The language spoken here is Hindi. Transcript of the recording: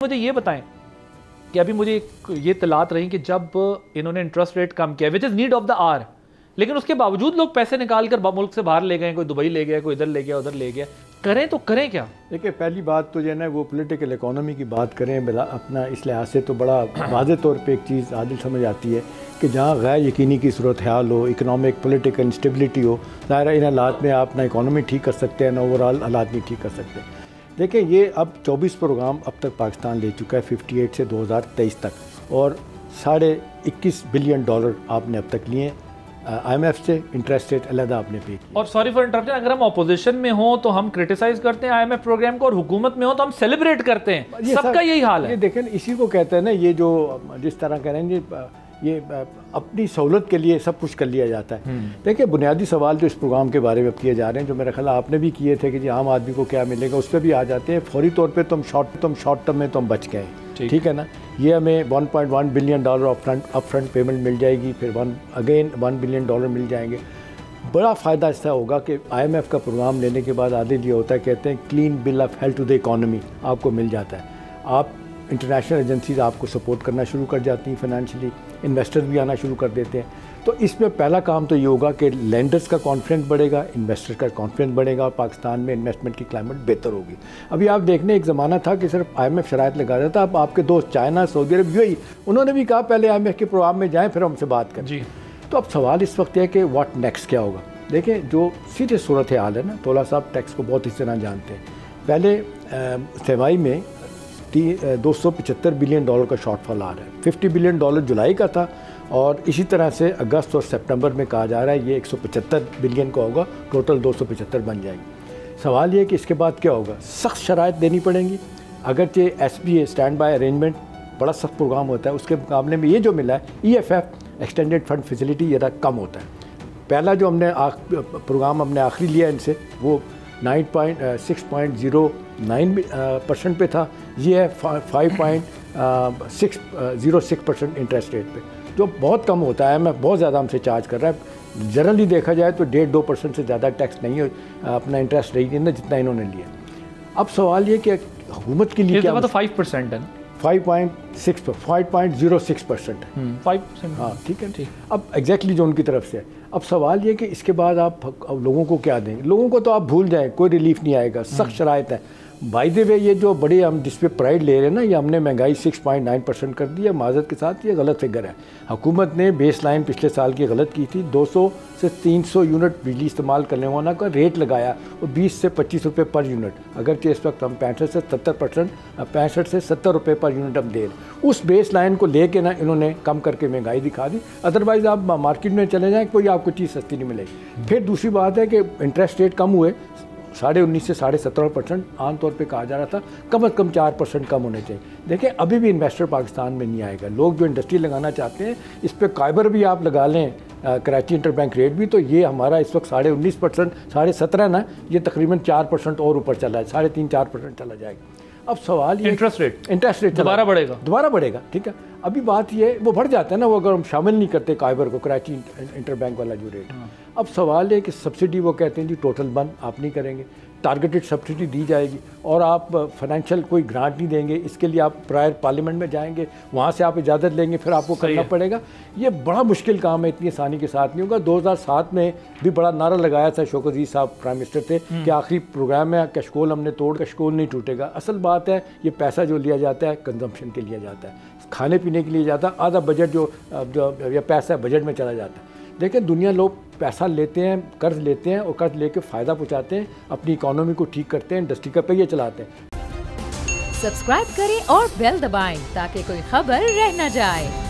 मुझे ये बताएं कि अभी मुझे ये तलात रही कि जब इन्होंने इंटरेस्ट रेट कम किया which is need of the hour, लेकिन उसके बावजूद लोग पैसे निकाल कर मुल्क से बाहर ले गए, कोई दुबई ले गया, कोई इधर ले गया, उधर ले गया। करें तो करें क्या? देखिए, पहली बात तो जो है ना वो पॉलिटिकल इकोनॉमी की बात करें अपना, इस लिहाज से तो बड़ा वाज़ेह तौर पे एक चीज़ आदिल समझ आती है कि जहाँ गैर यकीनी की सूरत हाल हो, इकनॉमिक पॉलिटिकल इंस्टेबिलिटी हो, ज़ाहिर इन हालात में आप ना इकोनॉमी ठीक कर सकते हैं ना ओवरऑल हालात नहीं ठीक कर सकते। देखिए, ये अब 24 प्रोग्राम अब तक पाकिस्तान ले चुका है 58 से 2023 तक, और $21 बिलियन आपने अब तक लिए IMF से, इंटरेस्ट रेट अलहदा आपने पे किया। और सॉरी फॉर इंटरप्शन, अगर हम ऑपोजिशन में हो तो हम क्रिटिसाइज करते हैं IMF प्रोग्राम को, और हुकूमत में हो तो हम सेलिब्रेट करते हैं। सबका यही हाल है। ये देखें, इसी को कहते हैं ना, ये जो जिस तरह कह रहे हैं ये अपनी सहूलत के लिए सब कुछ कर लिया जाता है। देखिए, बुनियादी सवाल जो इस प्रोग्राम के बारे में किए जा रहे हैं, जो मेरा ख्याल आपने भी किए थे कि जी आम आदमी को क्या मिलेगा, उस पर भी आ जाते हैं। फौरी तौर पे तुम शॉर्ट टर्म में तुम बच गए, ठीक है ना। ये हमें $1.1 बिलियन अप फ्रंट पेमेंट मिल जाएगी, फिर $1 बिलियन मिल जाएंगे। बड़ा फ़ायदा इससे होगा कि IMF का प्रोग्राम लेने के बाद आदि ये होता है, कहते हैं clean bill of health to the economy आपको मिल जाता है। आप इंटरनेशनल एजेंसीज आपको सपोर्ट करना शुरू कर जाती हैं, फाइनेंशियली इन्वेस्टर्स भी आना शुरू कर देते हैं। तो इसमें पहला काम तो ये होगा कि लेंडर्स का कॉन्फिडेंस बढ़ेगा, इन्वेस्टर्स का कॉन्फिडेंस बढ़ेगा, और पाकिस्तान में इन्वेस्टमेंट की क्लाइमेट बेहतर होगी। अभी आप देखने, एक ज़माना था कि सिर्फ IMF शराइत लगा रहा था। अब आपके दोस्त चाइना, सऊदी अरब, UAE, उन्होंने भी कहा पहले IMF के प्रोग्राम में जाएँ फिर हमसे बात करें जी। तो अब सवाल इस वक्त है कि व्हाट नेक्स्ट क्या होगा। देखिए, जो सीरियस सूरत हाल है ना, तोला साहब टैक्स को बहुत इस तरह जानते हैं। पहले सेवाई में $275 बिलियन का शॉर्टफॉल आ रहा है। $50 बिलियन जुलाई का था, और इसी तरह से अगस्त और सितंबर में कहा जा रहा है ये 175 बिलियन का होगा, टोटल 275 बन जाएगी। सवाल ये है कि इसके बाद क्या होगा। सख्त शराइत देनी पड़ेंगी। अगरचे SBA स्टैंड बाय अरेंजमेंट बड़ा सख्त प्रोग्राम होता है, उसके मुकाबले में ये जो मिला है EFF एक्सटेंडेड फंड फैसिलिटी ज़रा कम होता है। पहला जो हमने प्रोग्राम हमने आखिरी लिया इनसे, वो 6.09% पे था। ये है 5.606% इंटरेस्ट रेट पे, जो बहुत कम होता है। मैं बहुत ज़्यादा हमसे चार्ज कर रहा है। जनरली देखा जाए तो 1.5-2% से ज़्यादा टैक्स नहीं हो अपना इंटरेस्ट रेट ना, जितना इन्होंने लिया। अब सवाल ये कि हुकूमत के लिए क्या, तो 5% है, 5.06% है, 5%। हाँ, ठीक है, ठीक। अब एग्जैक्टली जो उनकी तरफ से है। अब सवाल ये कि इसके बाद आप लोगों को क्या देंगे। लोगों को तो आप भूल जाएं, कोई रिलीफ नहीं आएगा, सख्त शराइत है। बाय द वे, ये जो बड़े हम जिस पे प्राइड ले रहे हैं ना, ये हमने महंगाई 6.9% कर दी है। माजरत के साथ ये गलत फिगर है। हुकूमत ने बेस लाइन पिछले साल की गलत की थी। 200 से 300 यूनिट बिजली इस्तेमाल करने वाला का रेट लगाया, और 20 से 25 रुपये पर यूनिट। अगरचे इस वक्त हम 65 से 70 रुपये पर यूनिट हम दे रहे। उस बेस लाइन को लेके ना इन्होंने कम करके महंगाई दिखा दी। अदरवाइज़ आप मार्केट में चले जाएँ, कोई आपको चीज़ सस्ती नहीं मिलेगी। फिर दूसरी बात है कि इंटरेस्ट रेट कम हुए, 19.5 से 17%। आमतौर पे कहा जा रहा था कम से कम 4% कम होने चाहिए। देखिए, अभी भी इन्वेस्टर पाकिस्तान में नहीं आएगा। लोग जो इंडस्ट्री लगाना चाहते हैं, इस पर काइबर भी आप लगा लें, कराची इंटरबैंक रेट भी, तो ये हमारा इस वक्त 19.5%, 17.5 ना, ये तकरीबन 4% और ऊपर चला है, 3.5-4% चला जाएगा। अब सवाल ये इंटरेस्ट रेट दोबारा बढ़ेगा, ठीक है। अभी बात ये वो बढ़ जाता है ना, वो अगर हम शामिल नहीं करते काइबर को, कराची इंटरबैंक वाला जो रेट। अब सवाल है कि सब्सिडी, वो कहते हैं जी टोटल बंद आप नहीं करेंगे, टारगेटेड सब्सिडी दी जाएगी, और आप फाइनेंशियल कोई ग्रांट नहीं देंगे। इसके लिए आप प्रायर पार्लियामेंट में जाएंगे, वहाँ से आप इजाज़त लेंगे, फिर आपको करना पड़ेगा। ये बड़ा मुश्किल काम है, इतनी आसानी के साथ नहीं होगा। 2007 में भी बड़ा नारा लगाया था, शौकत अजीज साहब प्राइम मिनिस्टर थे, कि आखिरी प्रोग्राम है, कशकोल हमने तोड़, कशकोल नहीं टूटेगा। असल बात है, ये पैसा जो लिया जाता है कंजम्पशन के लिए जाता है, खाने पीने के लिए जाता है। आधा बजट जो या पैसा बजट में चला जाता है। देखिए, दुनिया लोग पैसा लेते हैं, कर्ज लेते हैं, और कर्ज लेके फ़ायदा पहुंचाते हैं, अपनी इकोनॉमी को ठीक करते हैं, इंडस्ट्री का पहिया चलाते हैं। सब्सक्राइब करें और बेल दबाएं ताकि कोई खबर रह न जाए।